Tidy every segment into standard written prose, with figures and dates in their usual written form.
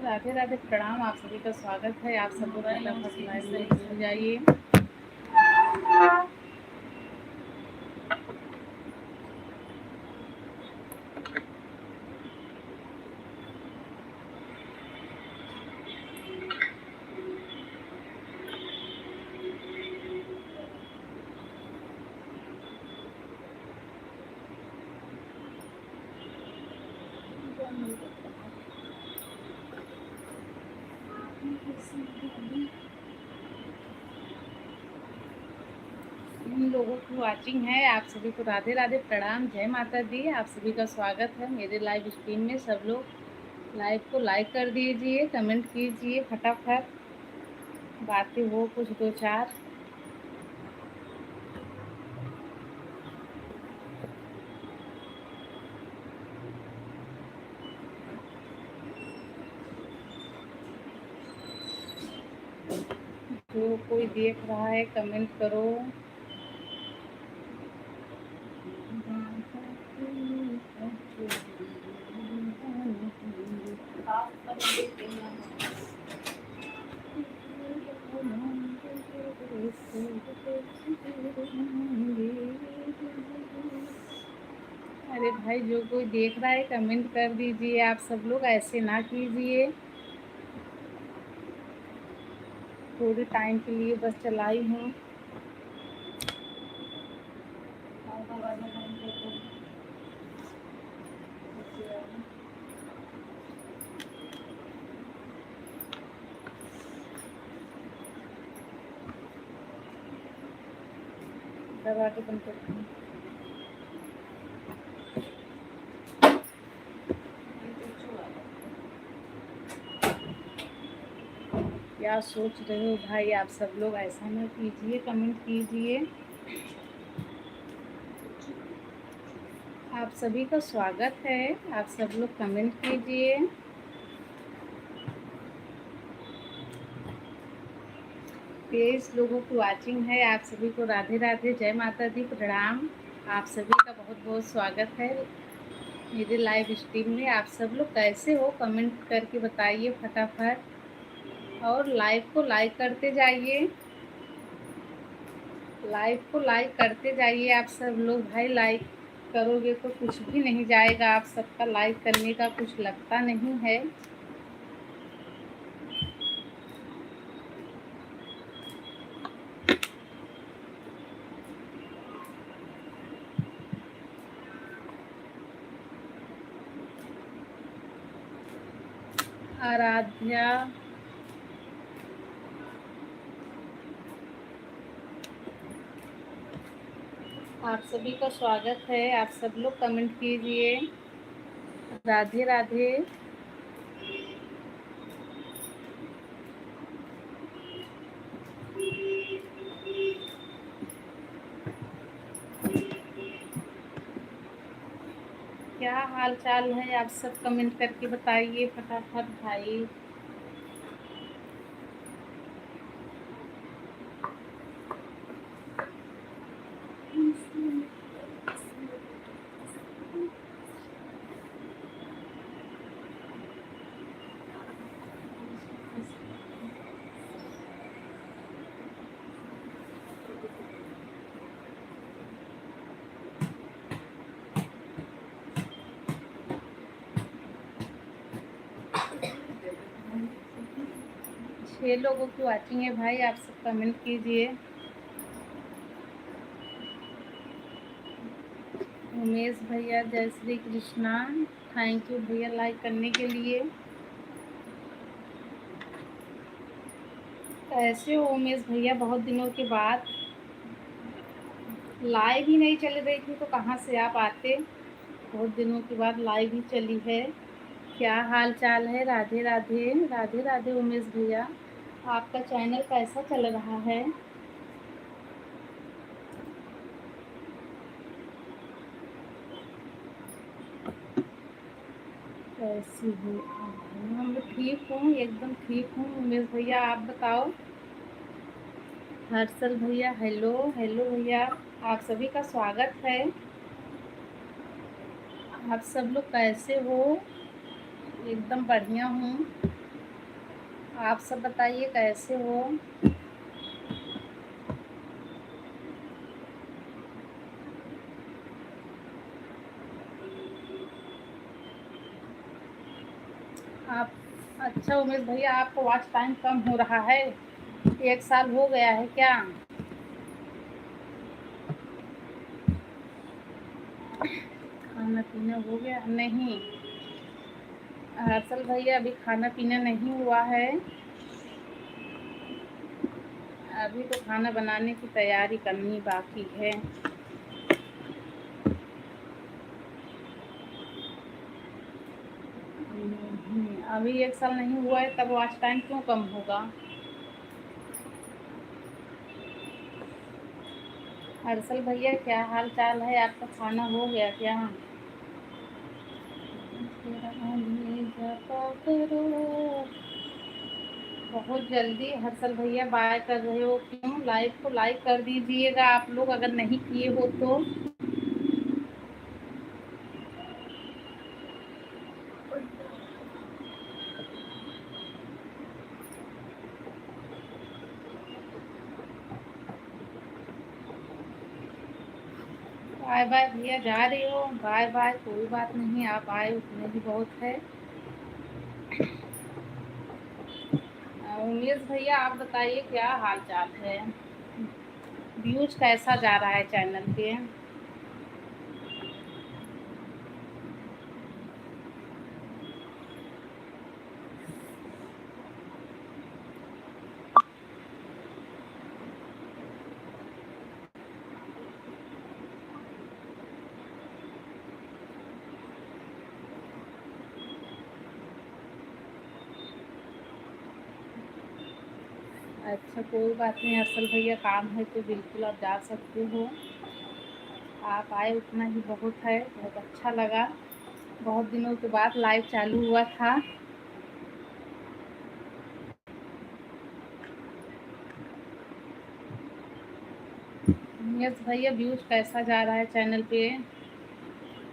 राधे राधे प्रणाम। आप सभी का स्वागत है। आप सब लोग फटाफट लाइव में जुड़ जाइए। इन लोगों की वाचिंग है, आप सभी को राधे राधे प्रणाम, जय माता दी। आप सभी का स्वागत है मेरे लाइव स्ट्रीम में। सब लोग लाइव को लाइक कर दीजिए, कमेंट कीजिए, फटाफट बातें हो कुछ दो चार। जो कोई देख रहा है कमेंट करो। अरे भाई, जो कोई देख रहा है कमेंट कर दीजिए। आप सब लोग ऐसे ना कीजिए। थोड़े टाइम के लिए बस चलाई हूँ। दरवाजे बंद करती हूँ। क्या सोच रहे हो भाई? आप सब लोग ऐसा ना कीजिए, कमेंट कीजिए। आप सभी का स्वागत है। आप सब लोग कमेंट कीजिए। तेईस लोगों की वाचिंग है। आप सभी को राधे राधे, जय माता दी, प्रणाम। आप सभी का बहुत बहुत स्वागत है मेरे लाइव स्ट्रीम में। आप सब लोग कैसे हो कमेंट करके बताइए फटाफट, और लाइव को लाइक करते जाइए। लाइव को लाइक करते जाइए आप सब लोग। भाई लाइक करोगे तो कुछ भी नहीं जाएगा। आप सबका लाइक करने का कुछ लगता नहीं है। आराध्या, आप सभी का स्वागत है। आप सब लोग कमेंट कीजिए। राधे राधे। क्या हाल चाल है? आप सब कमेंट करके बताइए फटाफट भाई। छह लोगों की वाचिंग है भाई। आप सब कमेंट कीजिए। उमेश भैया, जय श्री कृष्णा। थैंक यू भैया लाइक करने के लिए। कैसे हो उमेश भैया? बहुत दिनों के बाद। लाइव ही नहीं चल रही थी तो कहाँ से आप आते? बहुत दिनों के बाद लाइव ही चली है। क्या हाल चाल है? राधे राधे। राधे राधे उमेश भैया। आपका चैनल कैसा चल रहा है? कैसी हो आप? हम ठीक हूँ, एकदम ठीक हूँ उमेश भैया। आप बताओ। हर्षल भैया, हेलो हेलो भैया। आप सभी का स्वागत है। आप सब लोग कैसे हो? एकदम बढ़िया हूँ। आप सब बताइए कैसे हो। आप अच्छा उमेश भैया, आपको वॉच टाइम कम हो रहा है? 1 साल हो गया है क्या? खाना पीना हो गया नहीं? हर्षल भैया अभी खाना पीना नहीं हुआ है। अभी तो खाना बनाने की तैयारी करनी बाकी है। अभी 1 साल नहीं हुआ है तब वॉच टाइम क्यों कम होगा? हर्षल भैया क्या हाल चाल है? आपका खाना हो गया क्या? बहुत जल्दी हर्षल भैया बाय कर रहे हो क्यों? लाइव को लाइक कर दीजिएगा आप लोग अगर नहीं किए हो तो। बाय बाय भैया, जा रही हो? बाय बाय, कोई बात नहीं, आप आए उतने ही बहुत है। उमेश भैया आप बताइए क्या हाल चाल है? व्यूज कैसा जा रहा है चैनल पे? अच्छा कोई बात नहीं हर्षल भैया, काम है तो बिल्कुल आप जा सकते हो। आप आए उतना ही बहुत है, बहुत अच्छा लगा। बहुत दिनों के बाद लाइव चालू हुआ था। यस भैया, व्यूज कैसा जा रहा है चैनल पे?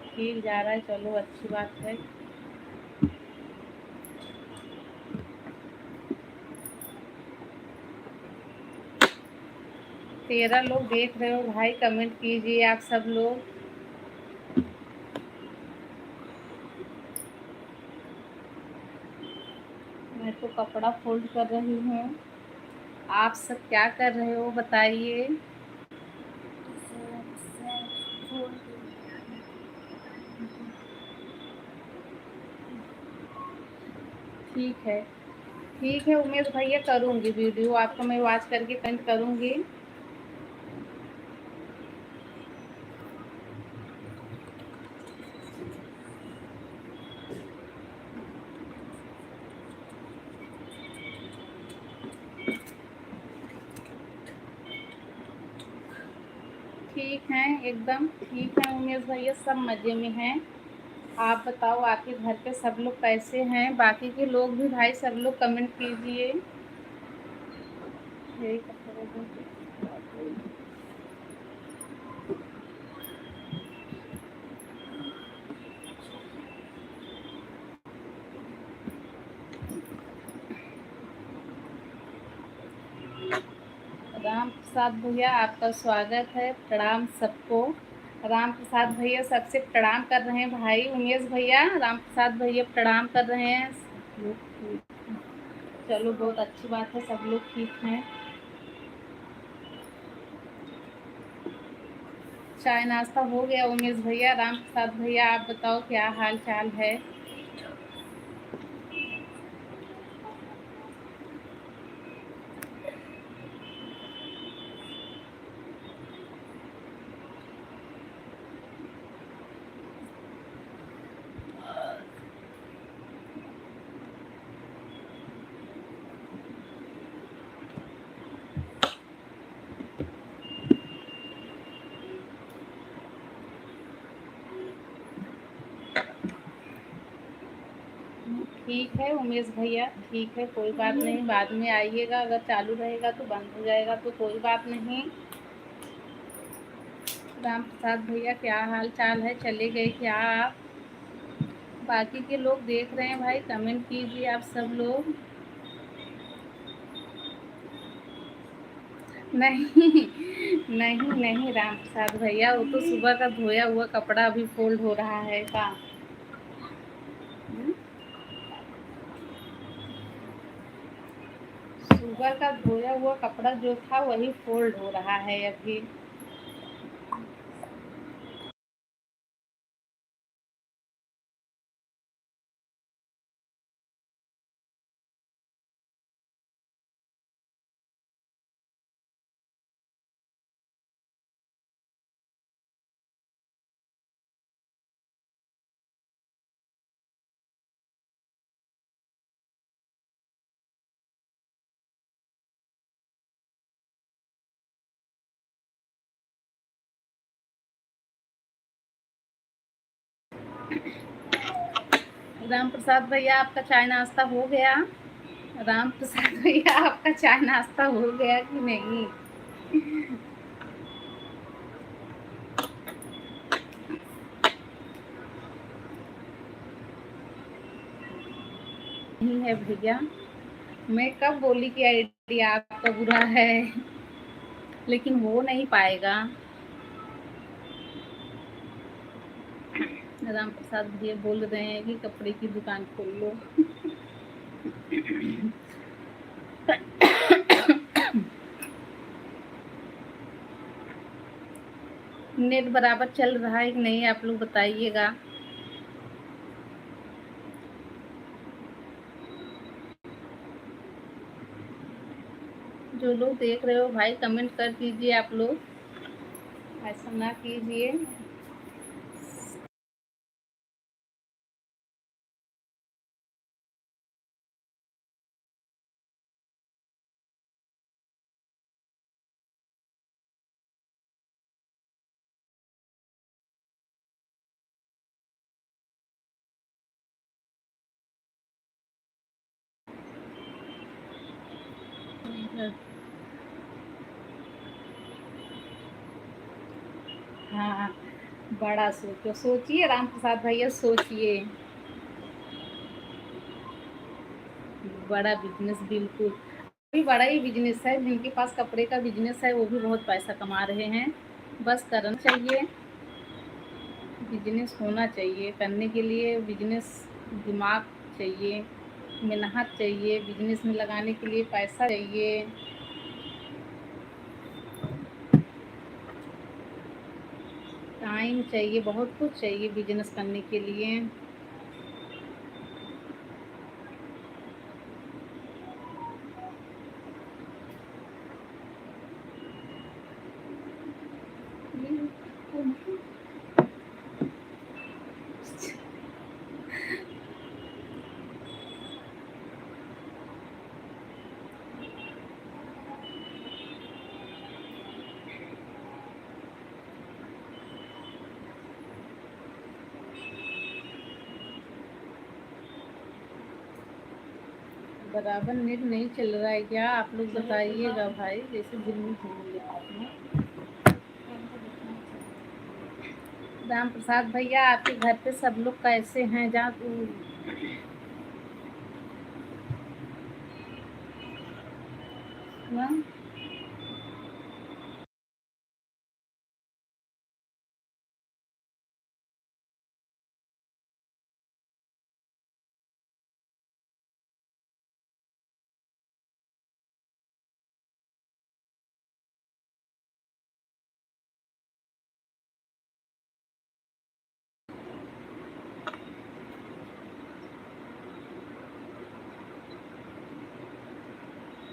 ठीक जा रहा है, चलो अच्छी बात है। 13 लोग देख रहे हो भाई, कमेंट कीजिए आप सब लोग। मैं तो कपड़ा फोल्ड कर रही हूँ। आप सब क्या कर रहे हो बताइए? ठीक है, ठीक है उमेश भैया, करूँगी वीडियो आपको मैं वॉच करके कमेंट करूँगी। ठीक है, एकदम ठीक है उमेश भैया, सब मज़े में हैं। आप बताओ आपके घर पे सब लोग कैसे हैं? बाकी के लोग भी भाई सब लोग कमेंट कीजिए। यही कपड़े राम प्रसाद भैया आपका स्वागत है, प्रणाम सबको। राम प्रसाद भैया सबसे प्रणाम कर रहे हैं भाई। उमेश भैया राम प्रसाद भैया प्रणाम कर रहे हैं। चलो बहुत अच्छी बात है, सब लोग ठीक हैं। चाय नाश्ता हो गया उमेश भैया। राम प्रसाद भैया आप बताओ क्या हाल चाल है? ठीक है उमेश भैया, ठीक है, कोई बात नहीं, बाद में आइएगा। अगर चालू रहेगा तो बंद हो जाएगा तो कोई बात नहीं। राम प्रसाद भैया क्या हाल चाल है? चले गए क्या आप? बाकी के लोग देख रहे हैं भाई, कमेंट कीजिए आप सब लोग। नहीं, नहीं, नहीं राम प्रसाद भैया, वो तो सुबह का धोया हुआ कपड़ा अभी फ़ोल्ड हो रहा है का। हुँ, सुबह का धोया हुआ कपड़ा जो था वही फ़ोल्ड हो रहा है अभी। राम प्रसाद भैया आपका चाय नाश्ता हो गया? राम प्रसाद भैया आपका चाय नाश्ता हो गया कि नहीं? नहीं है भैया, मैं कब बोली कि आइडिया आपका बुरा है, लेकिन हो नहीं पाएगा। राम प्रसाद भैया बोल रहे हैं कि कपड़े की दुकान खोल लो। नेट बराबर चल रहा है कि नहीं आप लोग बताइएगा। जो लोग देख रहे हो भाई कमेंट कर दीजिए आप लोग, ऐसा ना कीजिए। हाँ, बड़ा सोचो, सोचिए राम प्रसाद भैया सोचिए। बड़ा बिजनेस बिल्कुल, भी बड़ा ही बिजनेस है, जिनके पास कपड़े का बिजनेस है वो भी बहुत पैसा कमा रहे हैं। बस करना चाहिए, बिजनेस होना चाहिए, करने के लिए बिजनेस दिमाग चाहिए, मेहनत चाहिए, बिजनेस में लगाने के लिए पैसा चाहिए। टाइम चाहिए, बहुत कुछ चाहिए बिजनेस करने के लिए। बराबर नेट नहीं चल रहा है क्या? आप लोग बताइएगा भाई, जैसे दिन में घूमिए आपने। राम प्रसाद भैया आपके घर पे सब लोग कैसे हैं? ना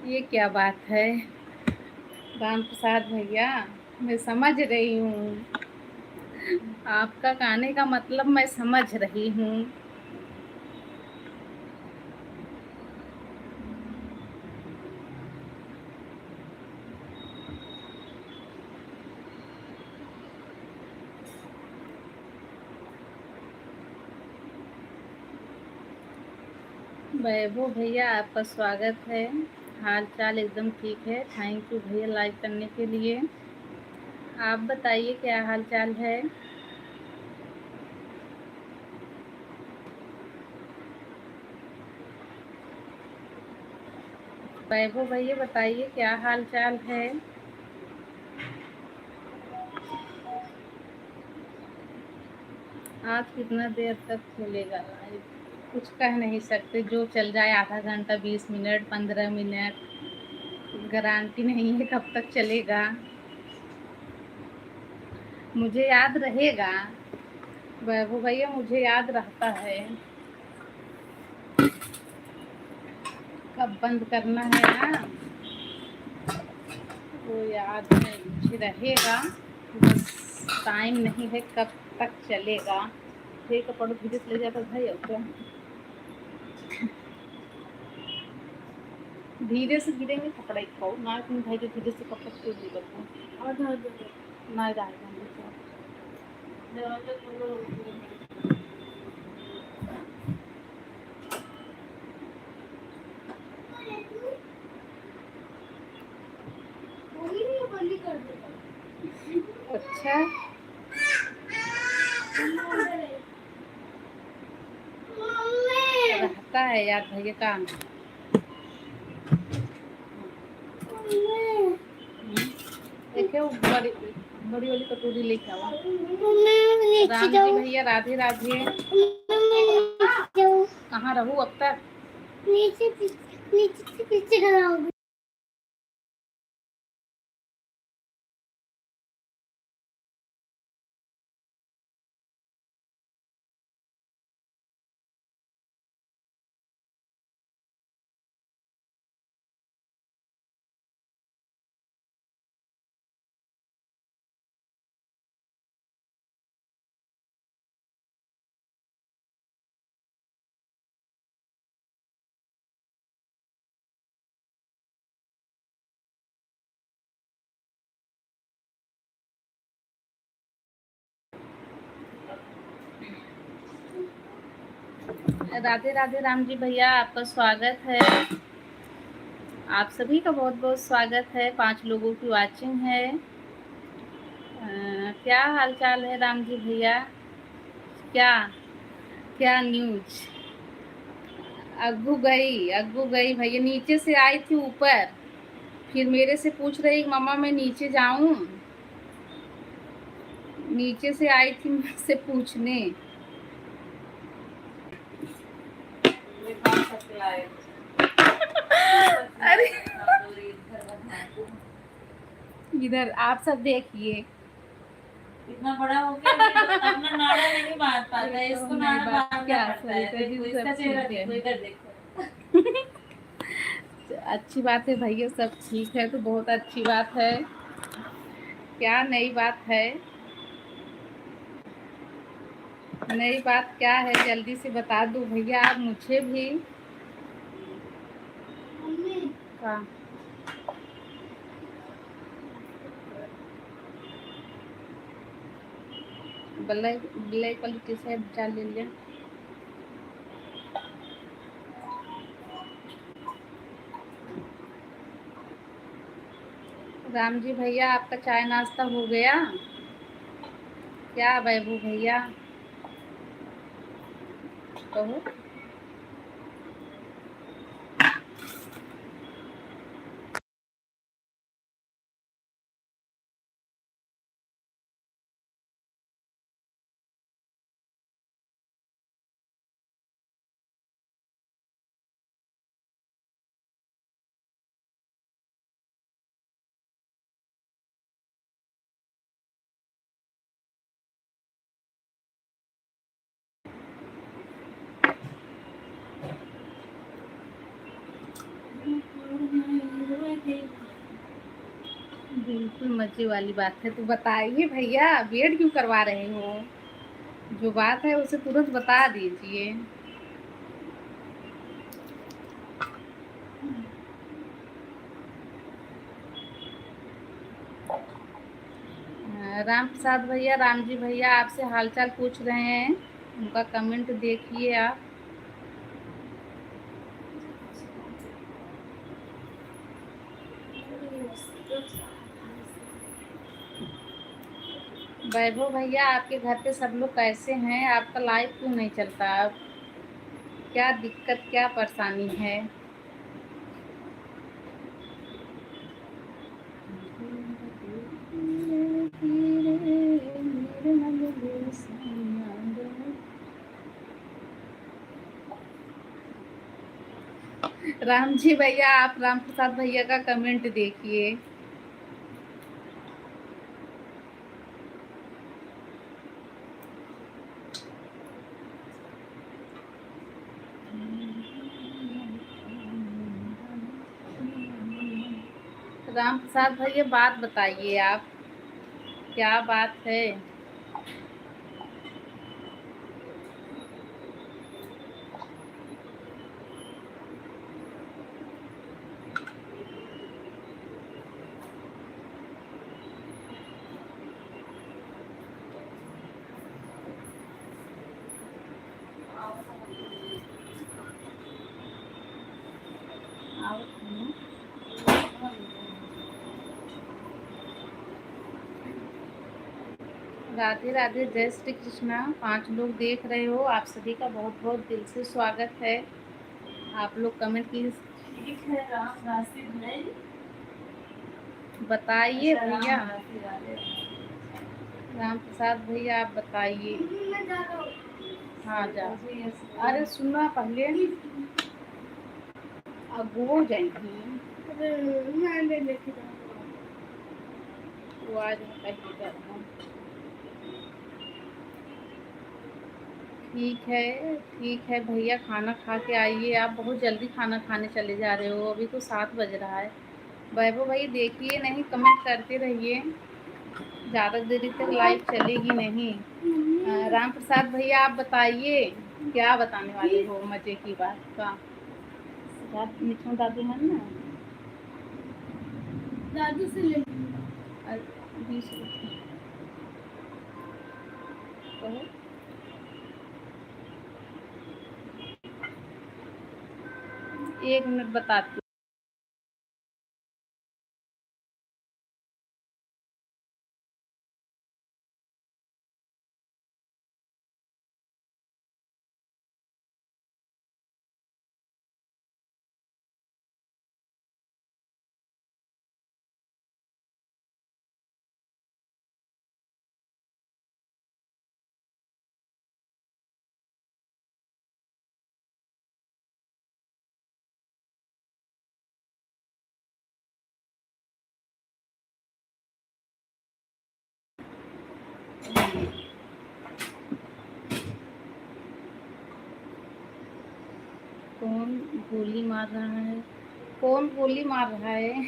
ये क्या बात है राम प्रसाद भैया, मैं समझ रही हूँ, आपका कहने का मतलब मैं समझ रही हूँ। वैभव भैया आपका स्वागत है, हाल चाल एकदम ठीक है, थैंक यू भैया लाइक करने के लिए। आप बताइए क्या हाल चाल है? वैभव भैया बताइए क्या हाल चाल है? आज कितना देर तक चलेगा लाइव? कुछ कह नहीं सकते, जो चल जाए, आधा घंटा, 20 मिनट, 15 मिनट, गारंटी नहीं है कब तक चलेगा। मुझे याद रहेगा वैभव भैया, मुझे याद रहता है कब बंद करना है ना, वो याद है मुझे रहेगा, बस टाइम नहीं है कब तक चलेगा। ठीक है, पढ़ो धीरे से ले जाता भाई। अब क्या धीरे से गिरेंगे कपड़ा खाओ ना, तुम भाई जो धीरे से कपड़ा क्यों गिरता ना अच्छा रहता है यार भैया काम। देखे वो बड़ी बड़ी वाली कटोरी लेके आओ। राम जी भैया राधे राधे। कहाँ रहूँ अब तक? नीचे से पीछे खड़ा हो। राधे राधे राम जी भैया, आपका स्वागत है। आप सभी का बहुत बहुत स्वागत है। 5 लोगों की वाचिंग है। क्या हाल चाल है राम जी भैया? क्या क्या न्यूज? अग्गू गई भैया, नीचे से आई थी ऊपर, फिर मेरे से पूछ रही मम्मा मैं नीचे जाऊं। नीचे से आई थी मुझसे पूछने। अरे इधर आप सब देखिए, इतना बड़ा हो गया अपना नाड़ा नहीं मार पाता है, इसको नाड़ा मारना पड़ता है। देखो इसका चेहरा देखो, इधर देखो। अच्छी बात है भैया, सब ठीक है तो बहुत अच्छी बात है। क्या नई बात है? नई बात क्या है जल्दी से बता दो भैया आप मुझे भी। हाँ ब्लैक ब्लैक वाली टी शर्ट डाल लीजिए। राम जी भैया आपका चाय नाश्ता हो गया क्या वैभव भैया? कहो। बिल्कुल मजे वाली बात है, तो बताइए भैया वेट क्यों करवा रहे हो? जो बात है उसे तुरंत बता दीजिए। राम प्रसाद भैया, राम जी भैया आपसे हालचाल पूछ रहे हैं, उनका कमेंट देखिए आप। वैभव भैया आपके घर पे सब लोग कैसे हैं? आपका लाइव क्यों नहीं चलता? क्या दिक्कत, क्या परेशानी है? राम जी भैया, आप राम प्रसाद भैया का कमेंट देखिए। राम प्रसाद भैया बात बताइए आप, क्या बात है? राधे राधे, जय श्री कृष्णा। 5 लोग देख रहे हो, आप सभी का बहुत बहुत दिल से स्वागत है। आप लोग कमेंट कीजिए, ठीक है। राम राशि भाई बताइए अच्छा, भैया। राम राशि वाले राम प्रसाद भैया आप बताइए। हाँ जा। अरे सुनना पहले, अब वो जाएंगी। वो आज मैं कहीं जा रहा हूँ। ठीक है भैया, खाना खा के आइए। आप बहुत जल्दी खाना खाने चले जा रहे हो, अभी तो 7 बज रहा है। वैभव भाई देखिए, नहीं कमेंट करते रहिए, ज़्यादा देरी तक लाइव चलेगी नहीं। राम प्रसाद भैया आप बताइए, क्या बताने वाले हो मजे की बात का? निचों दादू मन ना, दादू से ले 20 रुपये कहो। एक मिनट बताती कौन गोली मार रहा है, कौन गोली मार रहा है?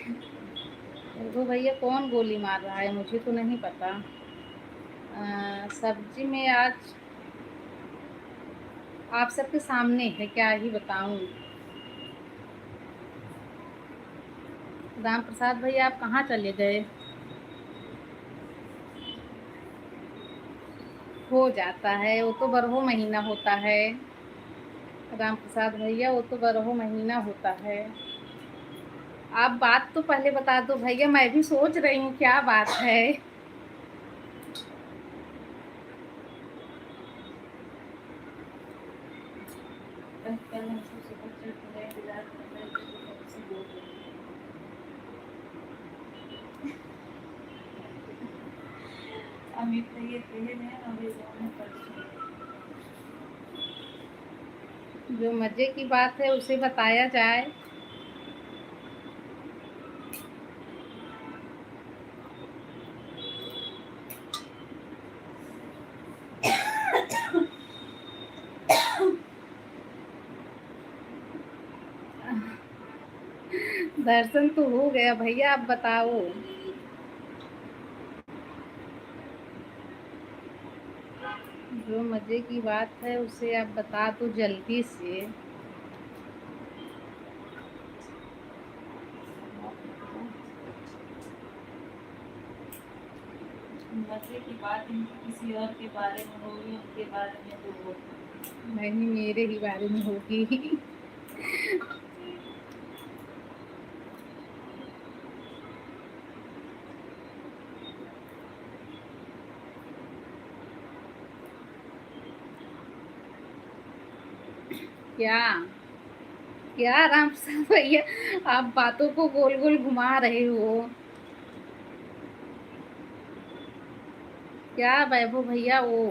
वो भैया कौन गोली मार रहा है, मुझे तो नहीं पता। सब्जी में आज आप सबके सामने है, क्या ही बताऊं। राम प्रसाद भैया आप कहाँ चले गए? हो जाता है, वो तो बरहो महीना होता है। राम प्रसाद भैया वो तो बरहो महीना होता है। आप बात तो पहले बता दो भैया, मैं भी सोच रही हूँ क्या बात है। कल हमको सुबह चढ़ इंतजार कर रहे थे तो कब से बोल रहे थे। अमित ने ये कहे हैं अभी दोनों परसों। जो मजे की बात है उसे बताया जाए। दर्शन तो हो गया भैया, आप बताओ। जो मजे की बात है उसे आप बता दो जल्दी से। मजे की बात इनकी किसी और के बारे में होगी, उनके बारे में तो वो नहीं, मेरे ही बारे में होगी। क्या क्या राम प्रसाद भैया, आप बातों को गोल गोल घुमा रहे हो। क्या वैभव भैया वो?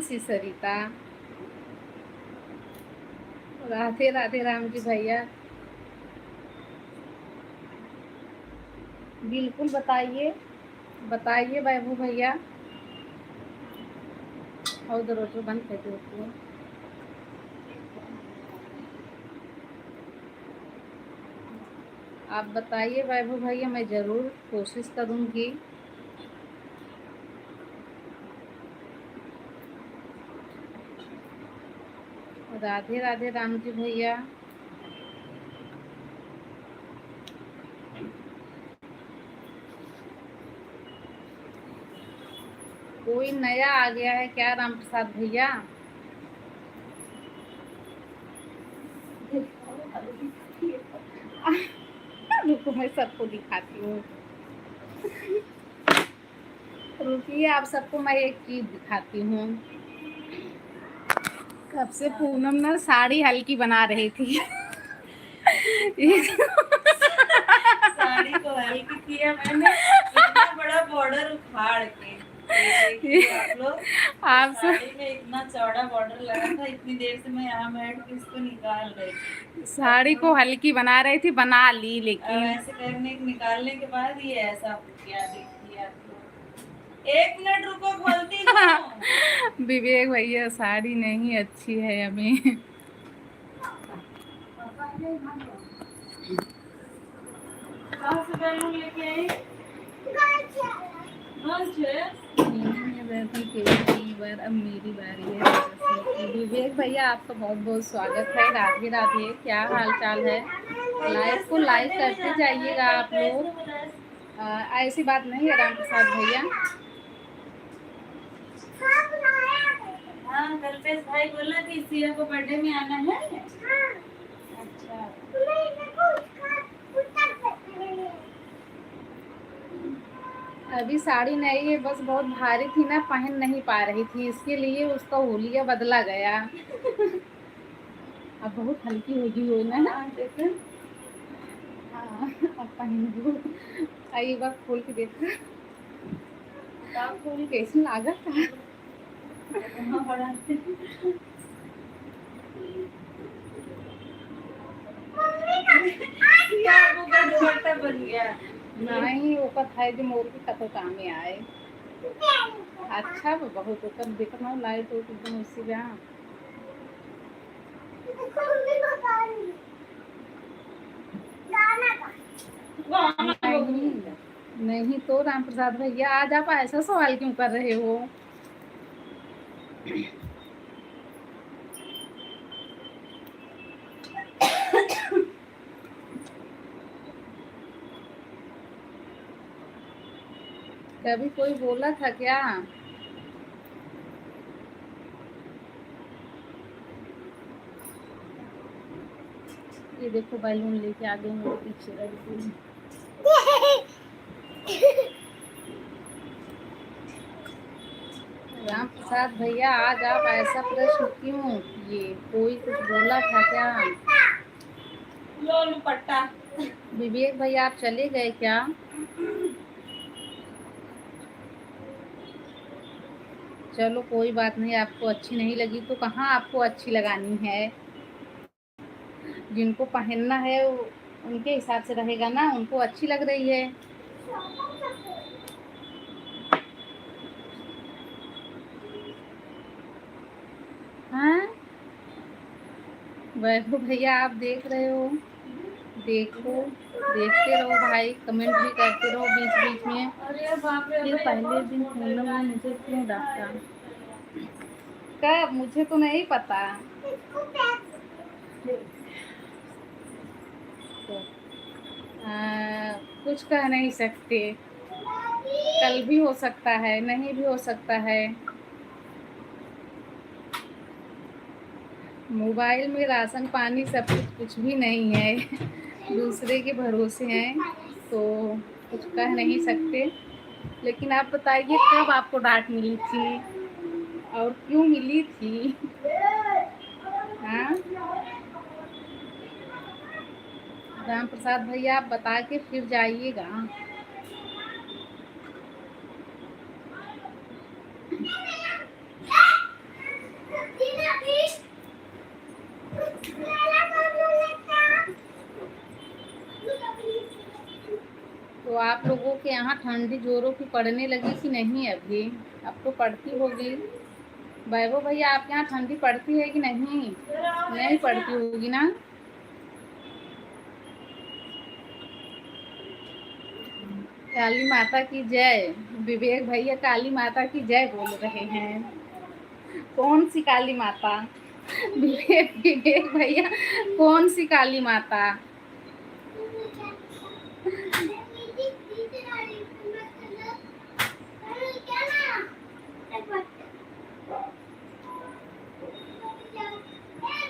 सी सरिता। राधे राधे राम जी भैया, बिल्कुल बताइए, बताइए वैभव भैया। और दरवाजा बंद कर दो। आप बताइए वैभव भैया, मैं ज़रूर कोशिश करूँगी। राधे राधे राम जी भैया। कोई नया आ गया है क्या राम प्रसाद भैया? रुको मैं सबको दिखाती हूँ। रुकिए, आप सबको मैं एक चीज दिखाती हूँ। कब से पूनम ना साड़ी हल्की बना रही थी। साड़ी को हल्की किया मैंने, इतना बड़ा बॉर्डर उखाड़ के। ये देखिए आप लोग, आप साड़ी में इतना चौड़ा बॉर्डर लगा था, इतनी देर से मैं यहाँ बैठ के इसको निकाल रही थी। साड़ी को हल्की बना रही थी, बना ली, अब लेकिन ऐसे करने निकालने के बाद ये ऐसा हो गया। देखिए आप लोग, 1 मिनट रुको, खोलती हूँ। विवेक भैया साड़ी नहीं अच्छी है अभी। कहाँ से बैलून लेके आई? बार अब मेरी बारी है। विवेक भैया आपका बहुत बहुत स्वागत है। राधे राधे, क्या हाल चाल है? लाइव को लाइक करते जाइएगा आप लोग। ऐसी बात नहीं है राम प्रसाद भैया। हाँ, कल्पेश भाई बोला कि सिया को बर्थडे में आना है। अच्छा, अभी साड़ी नहीं है, बस बहुत भारी थी ना, पहन नहीं पा रही थी, इसके लिए उसका होलिया बदला गया। अब बहुत हल्की होगी हो ना। हाँ देखो, हाँ, अब पहन दो। एक बार खोल के देखो, खोल कैसे लागत है। कहाँ बड़ा से? सिया को का दुपट्टा बन गया। नहीं ओकर है जो मोर के कतो काम में आए। अच्छा वो बहुत ओकर देखना लाइट हो एकदम उसी का। नहीं नहीं तो राम प्रसाद भैया, आज आप ऐसा सवाल क्यों कर रहे हो? कभी कोई बोला था क्या? ये देखो बैलून लेके आ गए मेरे पीछे लड़की। राम प्रसाद भैया, आज आप ऐसा प्रश्न क्यों किए? कोई कुछ बोला था क्या? लो दुपट्टा। विवेक भैया आप चले गए क्या? चलो कोई बात नहीं, आपको अच्छी नहीं लगी तो कहाँ आपको अच्छी लगानी है। जिनको पहनना है उनके हिसाब से रहेगा ना, उनको अच्छी लग रही है। हाँ वैभव भैया आप देख रहे हो, देखो, देखते रहो भाई, कमेंट भी करते रहो बीच बीच में। अरे बाप रे, ये पहले दिन पूनम ने मुझे क्यों डांटा? कब? मुझे तो नहीं पता। कुछ कह नहीं सकते, कल भी हो सकता है, नहीं भी हो सकता है। मोबाइल में राशन पानी सब कुछ भी नहीं है। दूसरे के भरोसे हैं तो कुछ कह नहीं सकते। लेकिन आप बताइए कब आपको डांट मिली थी और क्यों मिली थी? हाँ राम प्रसाद भैया, आप बता के फिर जाइएगा। तो आप लोगों के यहाँ ठंडी जोरों की पड़ने लगी कि नहीं अभी? अब तो पड़ती होगी। वैभव भैया आपके यहाँ ठंडी पड़ती है कि नहीं? नहीं पड़ती होगी ना? काली माता की जय। विवेक भैया काली माता की जय बोल रहे हैं। कौन सी काली माता? विवेक भैया कौन सी काली माता?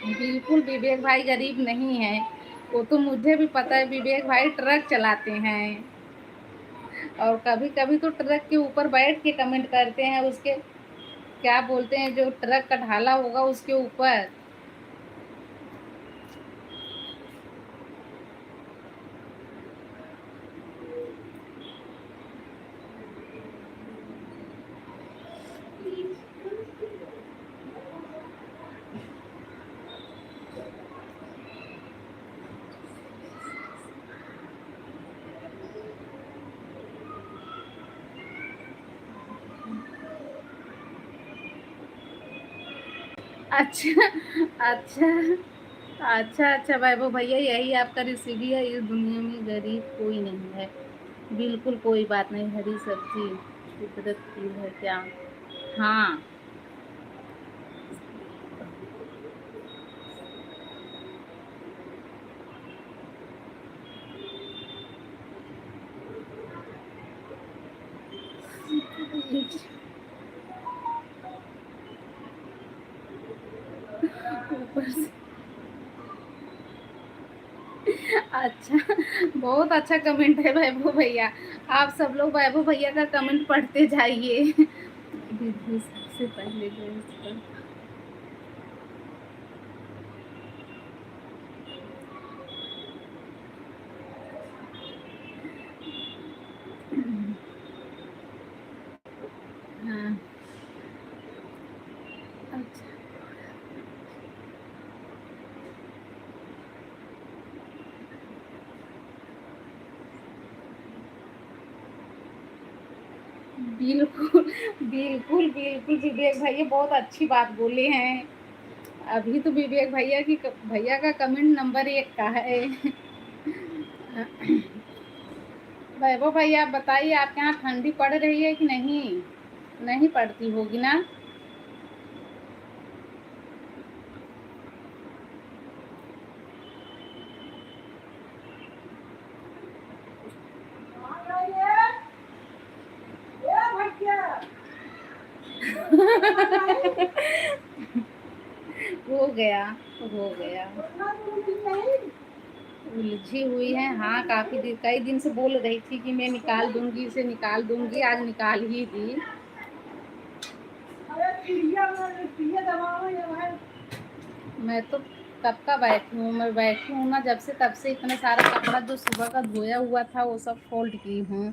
बिल्कुल विवेक भाई गरीब नहीं है, वो तो मुझे भी पता है। विवेक भाई ट्रक चलाते हैं और कभी कभी तो ट्रक के ऊपर बैठ के कमेंट करते हैं, उसके क्या बोलते हैं, जो ट्रक का ढाला होगा उसके ऊपर। अच्छा अच्छा अच्छा वैभव भैया यही आपका रेसिपी है? इस दुनिया में गरीब कोई नहीं है। बिल्कुल कोई बात नहीं, हरी सब्जी फितरत की है क्या? हाँ। ऊपर से अच्छा, बहुत अच्छा कमेंट है वैभव भैया। आप सब लोग वैभव भैया का कमेंट पढ़ते जाइए। दीदी सबसे पहले गैस पर हाँ। अच्छा बिल्कुल बिल्कुल बिल्कुल विवेक भैया बहुत अच्छी बात बोले हैं। अभी तो विवेक भैया का कमेंट नंबर 1 का है। वैभव भैया आप बताइए आपके यहाँ ठंडी पड़ रही है कि नहीं? नहीं पड़ती होगी ना? हो गया हो गया। उलझी हुई है, हाँ काफी कई दिन से बोल रही थी कि मैं निकाल दूंगी, इसे निकाल दूंगी, आज निकाल ही दी। मैं तो कब का बैठी हूँ, मैं बैठी हूँ ना जब से, तब से इतना सारा कपड़ा जो सुबह का धोया हुआ था वो सब फोल्ड की हूँ।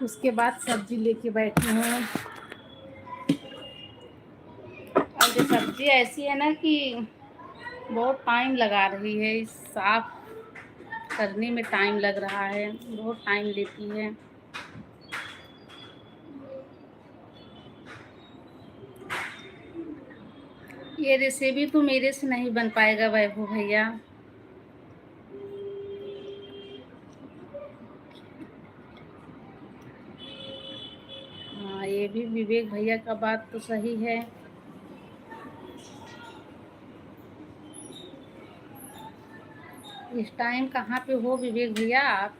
उसके बाद सब्जी लेके बैठी हूँ। और ये सब्जी ऐसी है ना कि बहुत टाइम लगा रही है, इस साफ करने में टाइम लग रहा है, बहुत टाइम लेती है। ये रेसिपी तो मेरे से नहीं बन पाएगा वैभव भैया। हाँ ये भी विवेक भैया का बात तो सही है। इस टाइम कहाँ पे हो विवेक भैया आप?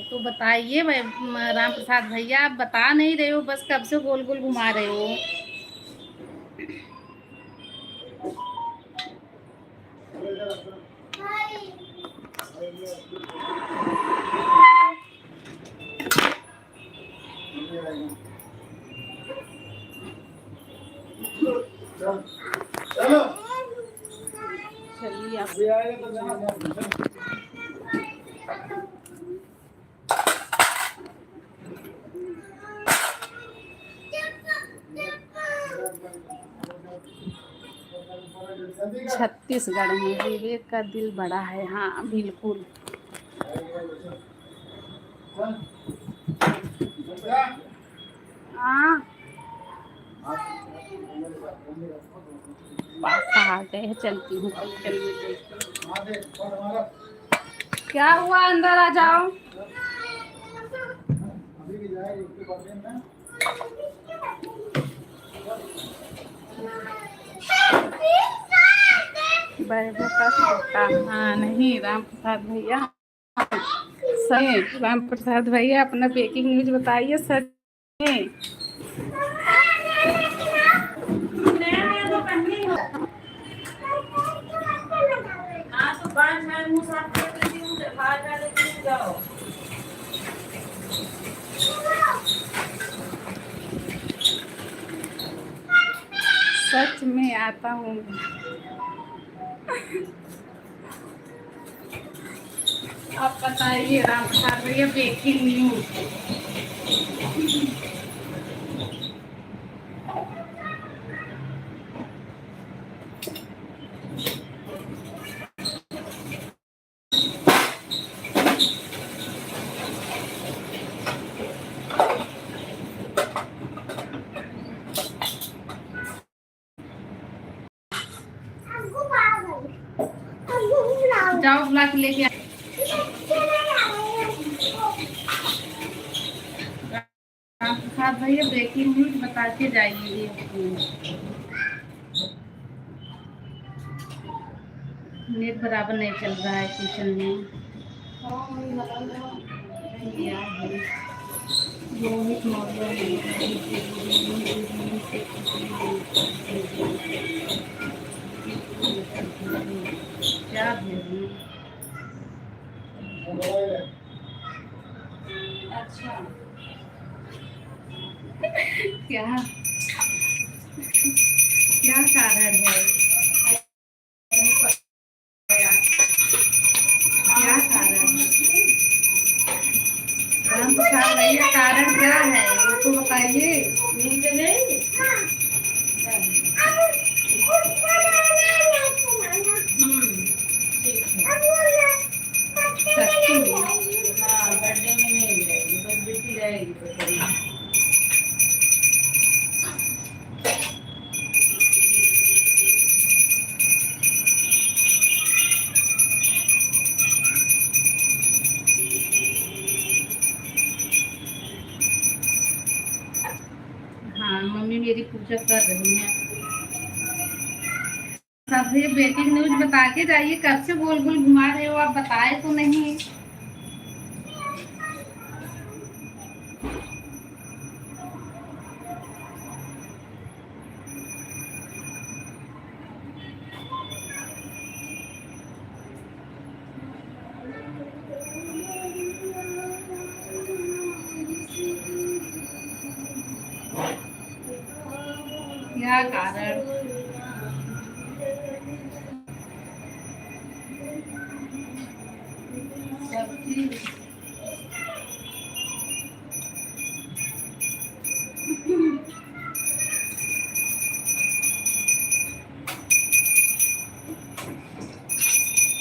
तो बताइए भाई, राम प्रसाद भैया आप बता नहीं रहे हो, बस कब से गोल गोल घुमा रहे हो। चलिए आप छत्तीसगढ़ में विवेक का दिल बड़ा है। हाँ बिल्कुल। हाँ पापा आ गए हैं, चलती हूँ किचन में देखती। क्या हुआ, अंदर आ जाओ। बैठो का छोटा। हाँ नहीं, राम प्रसाद भैया सही। राम प्रसाद भैया अपना ब्रेकिंग न्यूज बताइए सच में। हाँ तो 5 मिनट मुँह साफ कर लेती हूँ, बाहर जा लेती हूँ, जाओ। सच में आता हूँ। आप बताइए राम प्रसाद भैया ब्रेकिंग न्यूज। जाओ बुला के लेके राम प्रसाद भैया ब्रेकिंग न्यूज बता के जाइए। नेट बराबर नहीं चल रहा है किचन में। रोहित मौर्य क्या भेजूं? अच्छा क्या क्या कारण है? क्या कारण है? राम प्रसाद भैया कारण क्या है वो तो बताइए। नीचे नहीं सच्ची में? हाँ बर्थडे में नहीं रहेगी, बस बेटी रहेगी बर्थडे में। हाँ मम्मी मेरी पूजा कर रही हैं। सभी ब्रेकिंग न्यूज बता के जाइए, कब से गोल गोल घुमा रहे हो आप, बताए तो नहीं। क्या कारण? सब्जी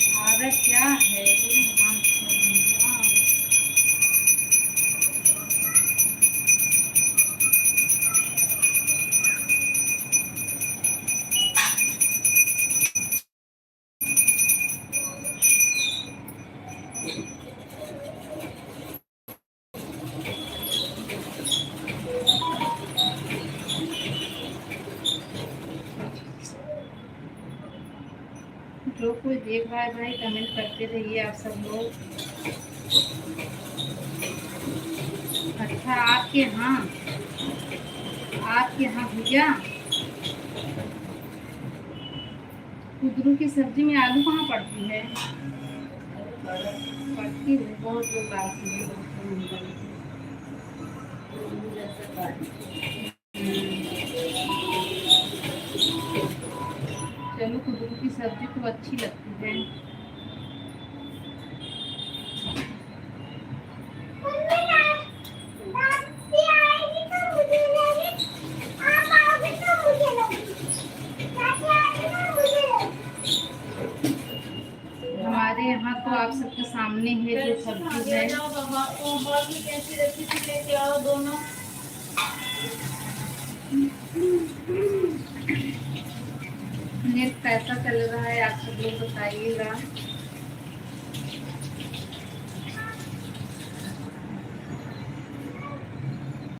कारण क्या है? जो कोई देख रहा है भाई कमेंट करते रहिए आप सब लोग। अच्छा आपके यहाँ भैया कुदरू की सब्जी में आलू कहाँ पड़ती है? पड़ती है, बहुत लोग डालती है। चलो कुदरू की सब्जी तो अच्छी लगती है। सामने है जो सब्जी है। कैसी रेसिपी लेके आओ दोनों। नेट कैसा चल रहा है आप सब लोग बताइएगा।